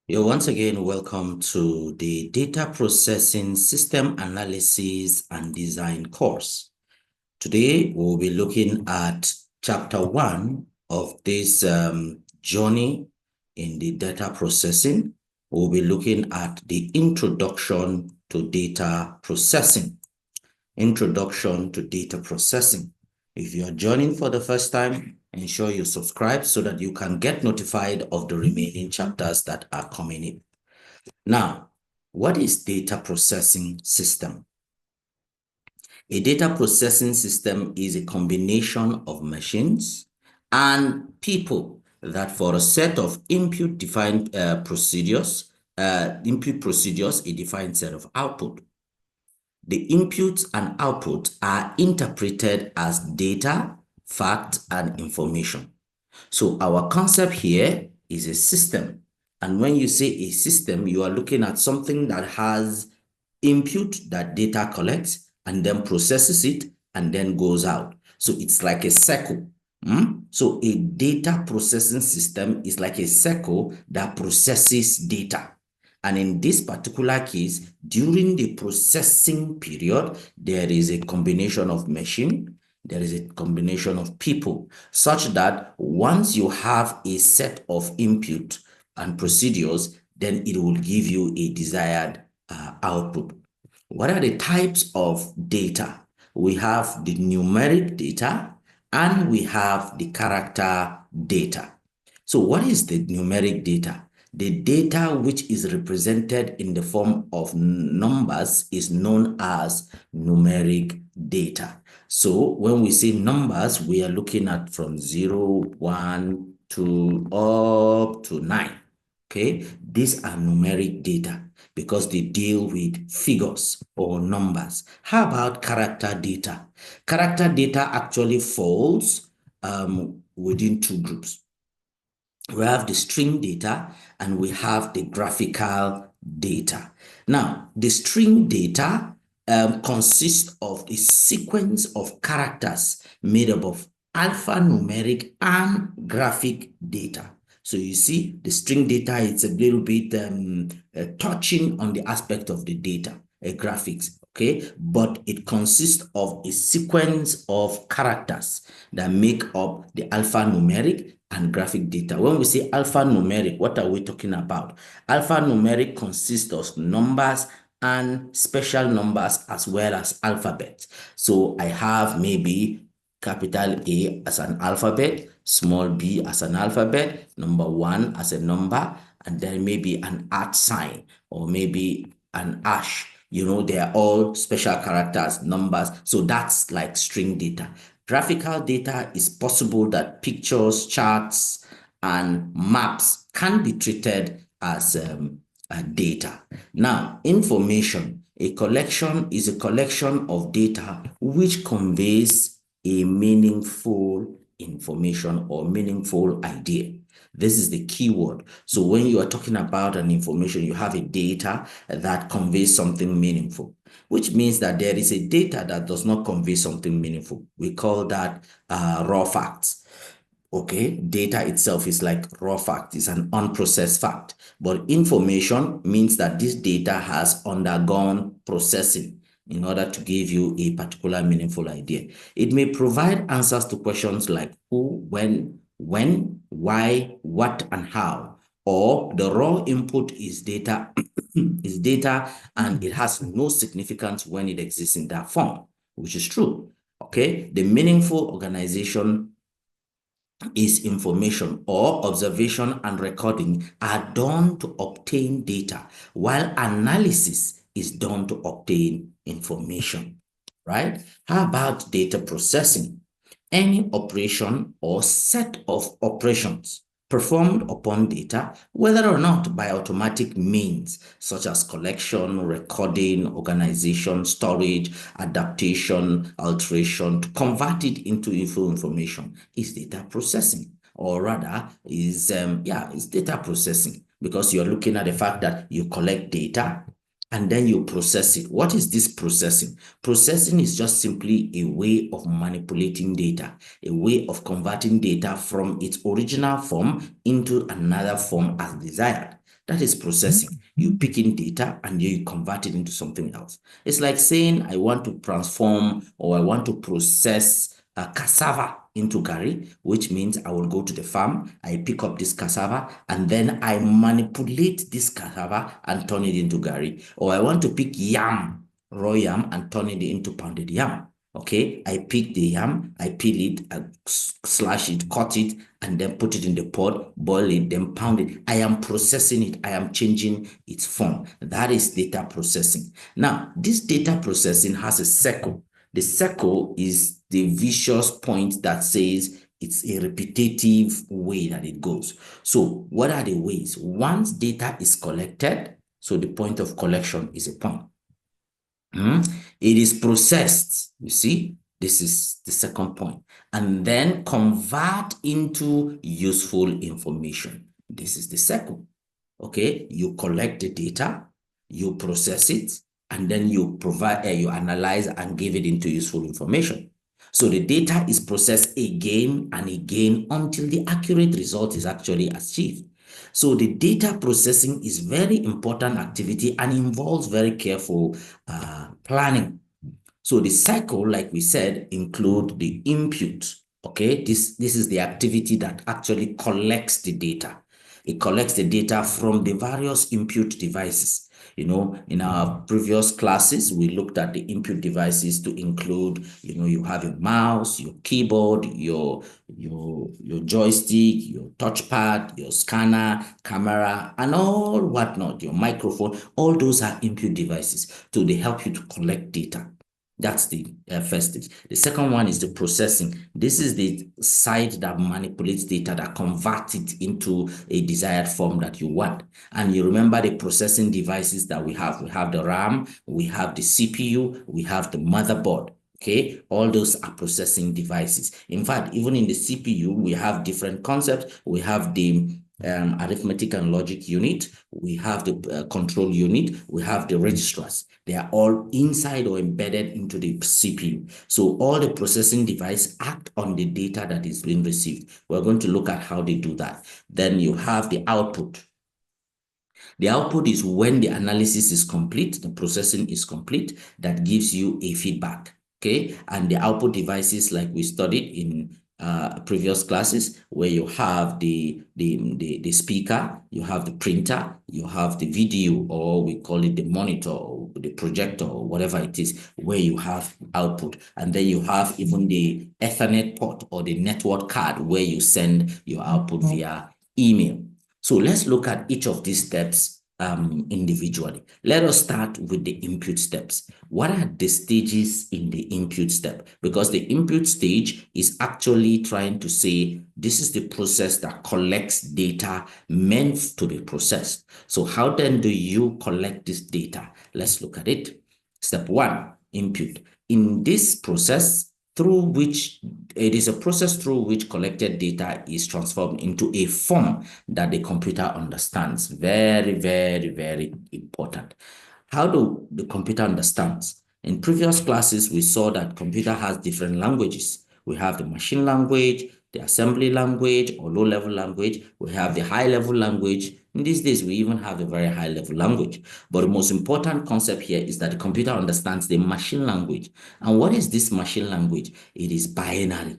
You're once again welcome to the Data Processing System Analysis and Design course. Today, we'll be looking at Chapter 1 of this journey in the data processing. We'll be looking at the Introduction to Data Processing. Introduction to Data Processing. If you are joining for the first time, ensure you subscribe so that you can get notified of the remaining chapters that are coming in. Now, what is data processing system? A data processing system is a combination of machines and people that for a set of input-defined procedures, a defined set of output. The inputs and outputs are interpreted as data, fact, and information. So our concept here is a system. And when you say a system, you are looking at something that has input that data collects and then processes it and then goes out. So it's like a circle. So a data processing system is like a circle that processes data. And in this particular case, during the processing period, there is a combination of machine, there is a combination of people, such that once you have a set of input and procedures, then it will give you a desired output. What are the types of data? We have the numeric data and we have the character data. So what is the numeric data? The data which is represented in the form of numbers is known as numeric data. So when we say numbers, we are looking at from 0, 1, 2, up to 9. Okay, these are numeric data because they deal with figures or numbers. How about character data? Character data actually falls within two groups. We have the string data and we have the graphical data. Now, the string data consists of a sequence of characters made up of alphanumeric and graphic data. So you see, the string data is a little bit touching on the aspect of the data, graphics, okay? But it consists of a sequence of characters that make up the alphanumeric and graphic data. When we say alphanumeric, what are we talking about? Alphanumeric consists of numbers and special numbers as well as alphabets. So I have maybe capital A as an alphabet, small b as an alphabet, number 1 as a number, and then maybe an @ sign or maybe an hash. You know, they are all special characters, numbers. So that's like string data. Graphical data is possible that pictures, charts, and maps can be treated as data. Now, information. A collection is a collection of data which conveys a meaningful information or meaningful idea. This is the key word. So when you are talking about an information, you have a data that conveys something meaningful, which means that there is a data that does not convey something meaningful. We call that raw facts. Okay, data itself is like raw fact, it's an unprocessed fact. But information means that this data has undergone processing in order to give you a particular meaningful idea. It may provide answers to questions like who, when, why, what, and how. Or the raw input is data, and it has no significance when it exists in that form, which is true. Okay, the meaningful organization is information or observation and recording are done to obtain data, while analysis is done to obtain information, right? How about data processing? Any operation or set of operations performed upon data, whether or not by automatic means, such as collection, recording, organization, storage, adaptation, alteration, to convert it into useful information, is data processing. Or rather, is data processing, because you're looking at the fact that you collect data and then you process it. What is this processing? Processing is just simply a way of manipulating data, a way of converting data from its original form into another form as desired. That is processing. You pick in data and you convert it into something else. It's like saying I want to transform or I want to process cassava into gari, which means I will go to the farm, I pick up this cassava, and then I manipulate this cassava and turn it into gari. Or I want to pick yam, raw yam, and turn it into pounded yam. Okay, I pick the yam, I peel it, I slash it, cut it, and then put it in the pot, boil it, then pound it. I am processing it. I am changing its form. That is data processing. Now, this data processing has a circle. The circle is the vicious point that says it's a repetitive way that it goes. So what are the ways? Once data is collected, so the point of collection is a point. It is processed, you see, this is the second point, and then convert into useful information. This is the second. Okay, you collect the data, you process it, and then you provide, you analyze and give it into useful information. So the data is processed again and again until the accurate result is actually achieved. So the data processing is very important activity and involves very careful planning. So the cycle, like we said, include the input. Okay, this is the activity that actually collects the data. It collects the data from the various input devices. You know, in our previous classes, we looked at the input devices to include, you know, you have a mouse, your keyboard, your joystick, your touchpad, your scanner, camera, and all whatnot, your microphone. All those are input devices. So they help you to collect data. That's the first stage. The second one is the processing. This is the side that manipulates data, that converts it into a desired form that you want. And you remember the processing devices that we have. We have the RAM, we have the CPU, we have the motherboard. Okay, all those are processing devices. In fact, even in the CPU, we have different concepts. We have the arithmetic and logic unit, we have the control unit, we have the registers. They are all inside or embedded into the CPU. So all the processing devices act on the data that is being received. We're going to look at how they do that. Then you have the output. The output is when the analysis is complete, the processing is complete, that gives you a feedback. Okay, and the output devices, like we studied in previous classes, where you have the speaker, you have the printer, you have the video, or we call it the monitor, or the projector, or whatever it is, where you have output. And then you have even the Ethernet port or the network card, where you send your output via email. So let's look at each of these steps individually. Let us start with the input steps. What are the stages in the input step? Because the input stage is actually trying to say, this is the process that collects data meant to be processed. So how then do you collect this data? Let's look at it. Step one, input. In this process, through which it is a process through which collected data is transformed into a form that the computer understands. Very, very, very important. How do the computer understands? In previous classes, we saw that computer has different languages. We have the machine language, the assembly language or low-level language. We have the high-level language. In these days, we even have a very high-level language. But the most important concept here is that the computer understands the machine language. And what is this machine language? It is binary.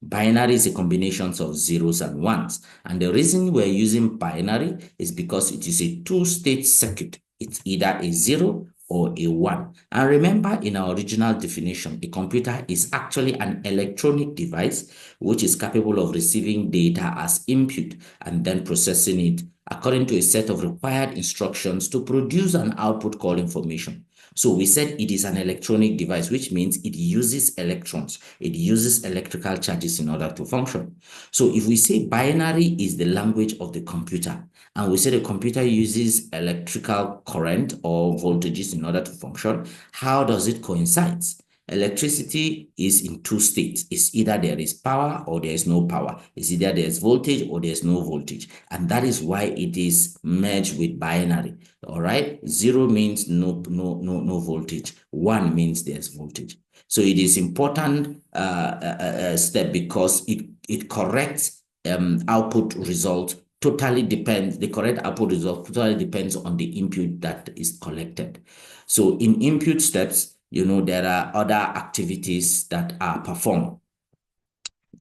Binary is a combination of zeros and ones. And the reason we're using binary is because it is a two-state circuit. It's either a 0 or a 1. And remember, in our original definition, a computer is actually an electronic device which is capable of receiving data as input and then processing it according to a set of required instructions to produce an output called information. So we said it is an electronic device, which means it uses electrons. It uses electrical charges in order to function. So if we say binary is the language of the computer, and we say the computer uses electrical current or voltages in order to function, how does it coincide? Electricity is in two states. It's either there is power or there is no power. It's either there's voltage or there's no voltage. And that is why it is merged with binary. All right. 0 means no voltage. 1 means there's voltage. So it is important step because it corrects output result totally depends, the correct output result totally depends on the input that is collected. So in input steps, there are other activities that are performed.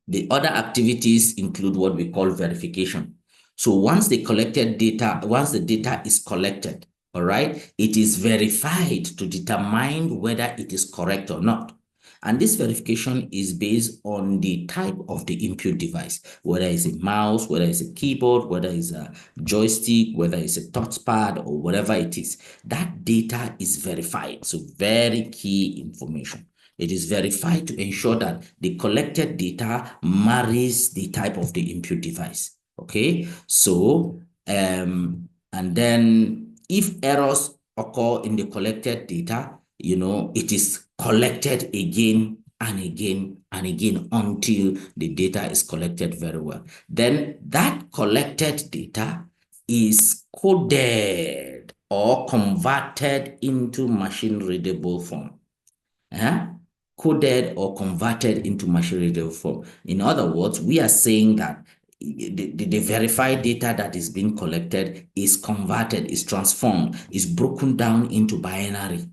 The other activities include what we call verification. So once the data is collected, all right, it is verified to determine whether it is correct or not. And this verification is based on the type of the input device, whether it's a mouse, whether it's a keyboard, whether it's a joystick, whether it's a touchpad, or whatever it is. That data is verified. So very key information. It is verified to ensure that the collected data marries the type of the input device. Okay, so and then if errors occur in the collected data, it is collected again and again and again until the data is collected very well. Then that collected data is coded or converted into machine readable form. Coded or converted into machine readable form. In other words, we are saying that the verified data that is being collected is converted, is transformed, is broken down into binary,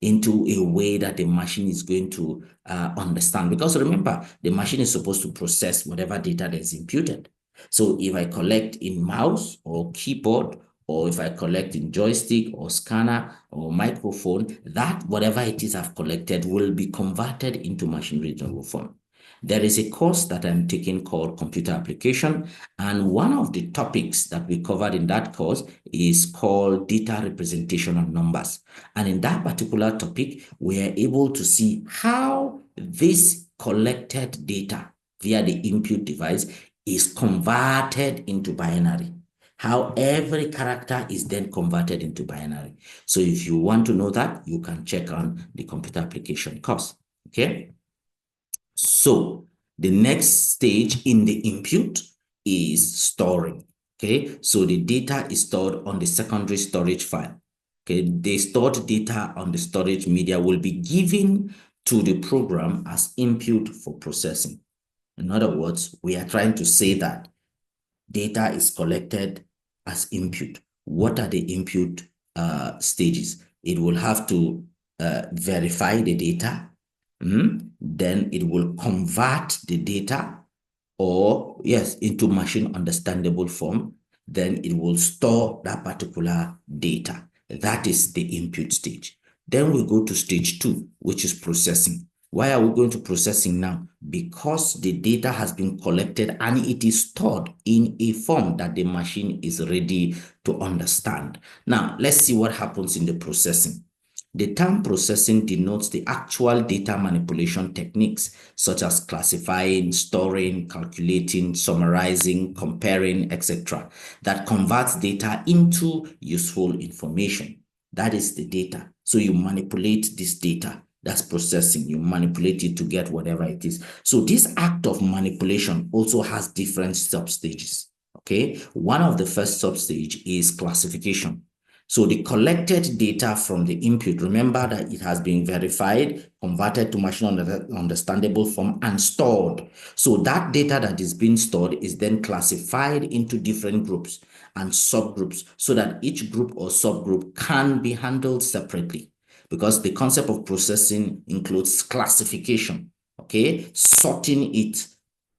into a way that the machine is going to understand. Because remember, the machine is supposed to process whatever data that is imputed. So if I collect in mouse or keyboard, or if I collect in joystick or scanner or microphone, that whatever it is I've collected will be converted into machine readable form. There is a course that I'm taking called computer application, and one of the topics that we covered in that course is called data representation of numbers. And in that particular topic, we are able to see how this collected data via the input device is converted into binary. How every character is then converted into binary. So if you want to know that, you can check on the computer application course. Okay. So the next stage in the input is storing. Okay. So the data is stored on the secondary storage file. Okay. The stored data on the storage media will be given to the program as input for processing. In other words, we are trying to say that data is collected as input. What are the input stages? It will have to verify the data. Then it will convert the data into machine understandable form. Then it will store that particular data. That is the input stage. Then we go to stage 2, which is processing. Why are we going to processing now? Because the data has been collected and it is stored in a form that the machine is ready to understand. Now, let's see what happens in the processing. The term processing denotes the actual data manipulation techniques, such as classifying, storing, calculating, summarizing, comparing, etc., that converts data into useful information. That is the data. So you manipulate this data. That's processing. You manipulate it to get whatever it is. So this act of manipulation also has different substages. Okay. One of the first substage is classification. So the collected data from the input, remember that it has been verified, converted to machine understandable form, and stored. So that data that is being stored is then classified into different groups and subgroups so that each group or subgroup can be handled separately. Because the concept of processing includes classification, okay, sorting it,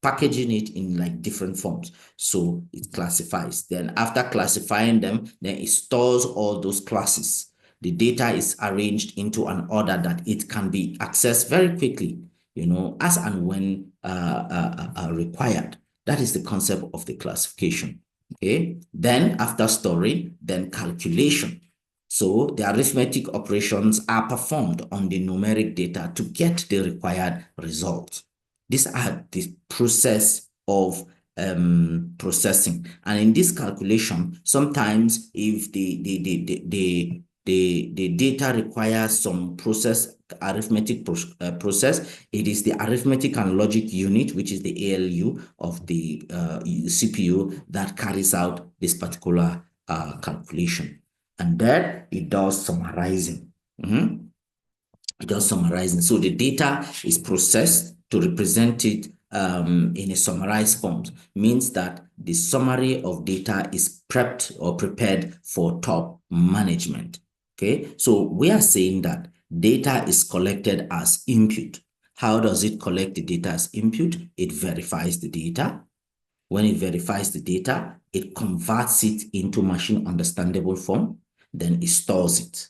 packaging it in like different forms. So it classifies. Then after classifying them, then it stores all those classes. The data is arranged into an order that it can be accessed very quickly, as and when required. That is the concept of the classification. Okay. Then after storing, then calculation. So the arithmetic operations are performed on the numeric data to get the required result. These are the process of processing. And in this calculation, sometimes if the data requires some arithmetic process, it is the arithmetic and logic unit, which is the ALU of the CPU, that carries out this particular calculation. And then it does summarizing. It does summarizing. So the data is processed to represent it in a summarized form means that the summary of data is prepped or prepared for top management. Okay, so we are saying that data is collected as input. How does it collect the data as input? It verifies the data. When it verifies the data, it converts it into machine understandable form, then it stores it.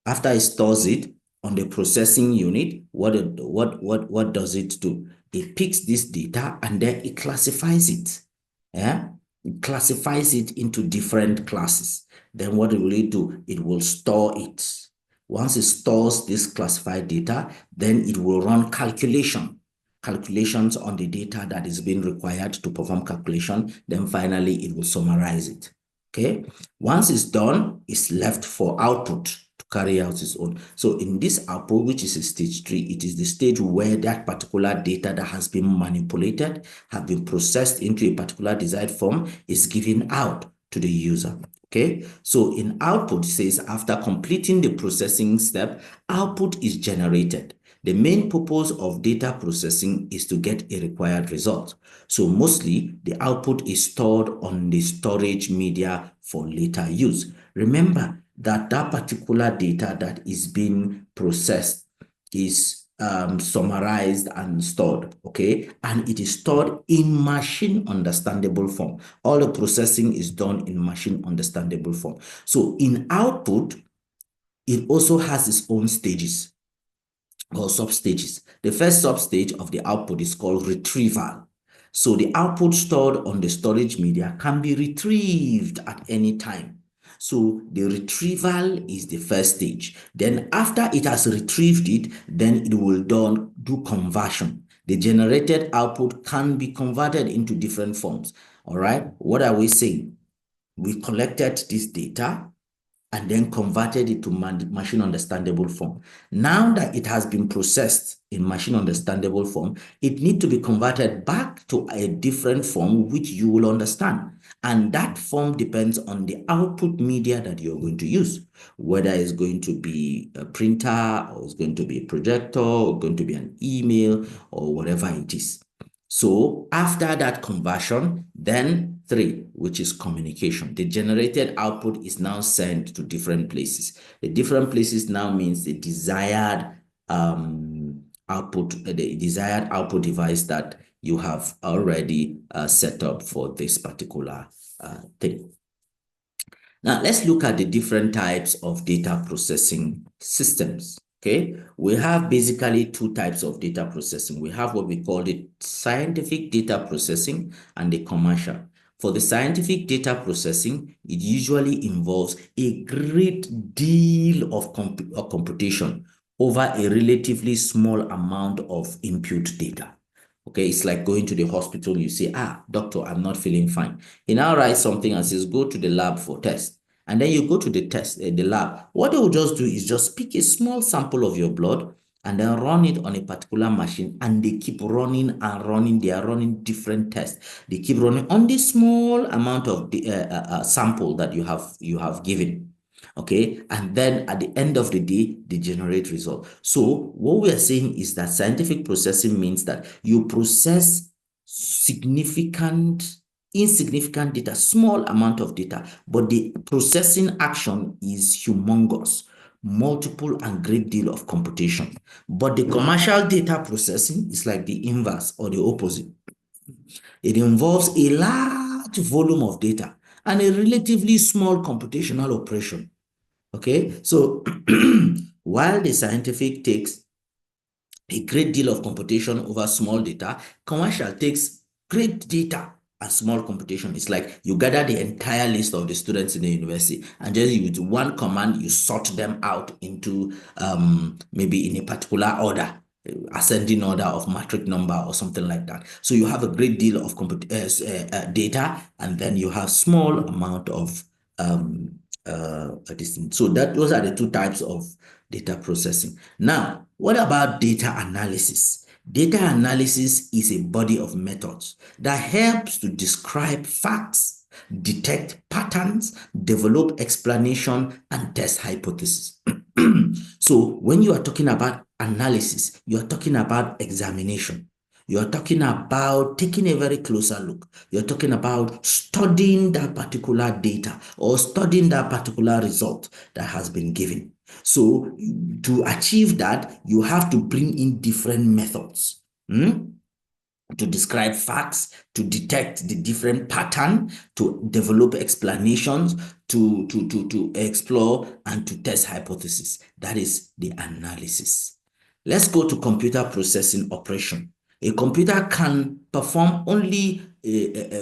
After it stores it on the processing unit, what does it do? It picks this data and then it classifies it. Yeah? It classifies it into different classes. Then what will it do? It will store it. Once it stores this classified data, then it will run calculations on the data that is being required to perform calculation. Then finally, it will summarize it. Okay. Once it's done, it's left for output to carry out its own. So in this output, which is a stage 3, it is the stage where that particular data that has been manipulated, have been processed into a particular desired form, is given out to the user. Okay, so in output, it says after completing the processing step, output is generated. The main purpose of data processing is to get a required result. So mostly the output is stored on the storage media for later use. Remember that that particular data that is being processed is summarized and stored, okay? And it is stored in machine understandable form. All the processing is done in machine understandable form. So in output, it also has its own stages or substages. The first substage of the output is called retrieval. So the output stored on the storage media can be retrieved at any time. So the retrieval is the first stage. Then after it has retrieved it, then it will do conversion. The generated output can be converted into different forms. All right. What are we saying? We collected this data and then converted it to machine understandable form. Now that it has been processed in machine understandable form, it needs to be converted back to a different form which you will understand. And that form depends on the output media that you're going to use, whether it's going to be a printer or it's going to be a projector or going to be an email or whatever it is. So after that conversion, then 3, which is communication. The generated output is now sent to different places. The different places now means the desired output, the desired output device that you have already set up for this particular thing. Now, let's look at the different types of data processing systems. Okay, we have basically 2 types of data processing. We have what we call the scientific data processing and the commercial. For the scientific data processing, it usually involves a great deal of computation over a relatively small amount of input data. Okay, it's like going to the hospital, you say, doctor, I'm not feeling fine. He now writes something and says, go to the lab for test. And then you go to the lab. What they will just do is just pick a small sample of your blood and then run it on a particular machine. And they keep running and running. They are running different tests. They keep running on this small amount of the sample that you have given. Okay, and then at the end of the day, they generate result. So what we are saying is that scientific processing means that you process insignificant data, small amount of data, but the processing action is humongous, multiple and great deal of computation. But the commercial data processing is like the inverse or the opposite. It involves a large volume of data and a relatively small computational operation. Okay, so while the scientific takes a great deal of computation over small data, commercial takes great data and small computation. It's like you gather the entire list of the students in the university and just with one command, you sort them out into maybe in a particular order, ascending order of matrix number or something like that. So you have a great deal of data, and then you have small amount of so those are the 2 types of data processing. Now, what about data analysis? Data analysis is a body of methods that helps to describe facts, detect patterns, develop explanation, and test hypotheses. So when you are talking about analysis, you are talking about examination. You're talking about taking a very closer look. You're talking about studying that particular data or studying that particular result that has been given. So to achieve that, you have to bring in different methods. To describe facts, to detect the different pattern, to develop explanations, to explore and to test hypotheses. That is the analysis. Let's go to computer processing operation. A computer can perform only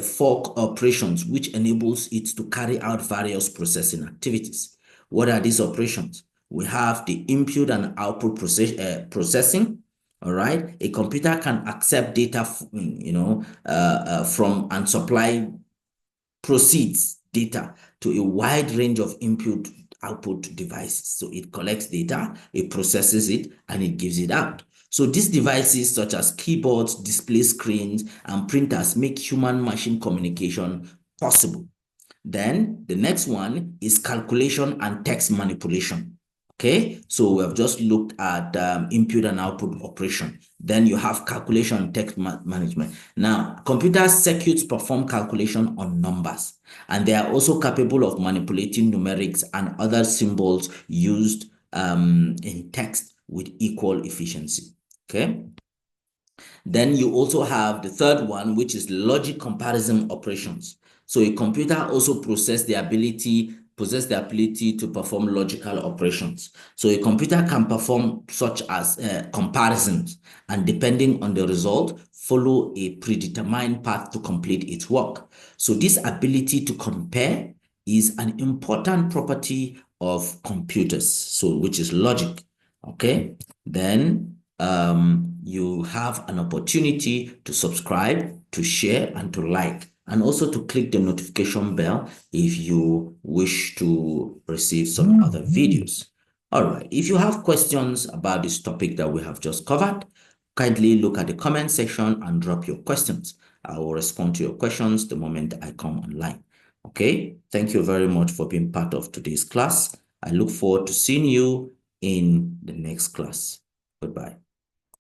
fork operations, which enables it to carry out various processing activities. What are these operations? We have the input and output processing. All right, a computer can accept data, from and supply proceeds data to a wide range of input output devices. So it collects data, it processes it, and it gives it out. So these devices such as keyboards, display screens, and printers make human-machine communication possible. Then the next one is calculation and text manipulation. Okay, so we have just looked at input and output operation. Then you have calculation and text management. Now, computer circuits perform calculation on numbers, and they are also capable of manipulating numerics and other symbols used in text with equal efficiency. Okay. Then you also have the third one, which is logic comparison operations. So a computer also possesses the ability to perform logical operations. So a computer can perform such as comparisons, and depending on the result, follow a predetermined path to complete its work. So this ability to compare is an important property of computers, so which is logic. Okay, then you have an opportunity to subscribe, to share, and to like, and also to click the notification bell if you wish to receive some other videos. All right, if you have questions about this topic that we have just covered, kindly look at the comment section and drop your questions. I will respond to your questions the moment I come online. Okay, thank you very much for being part of today's class. I look forward to seeing you in the next class. Goodbye.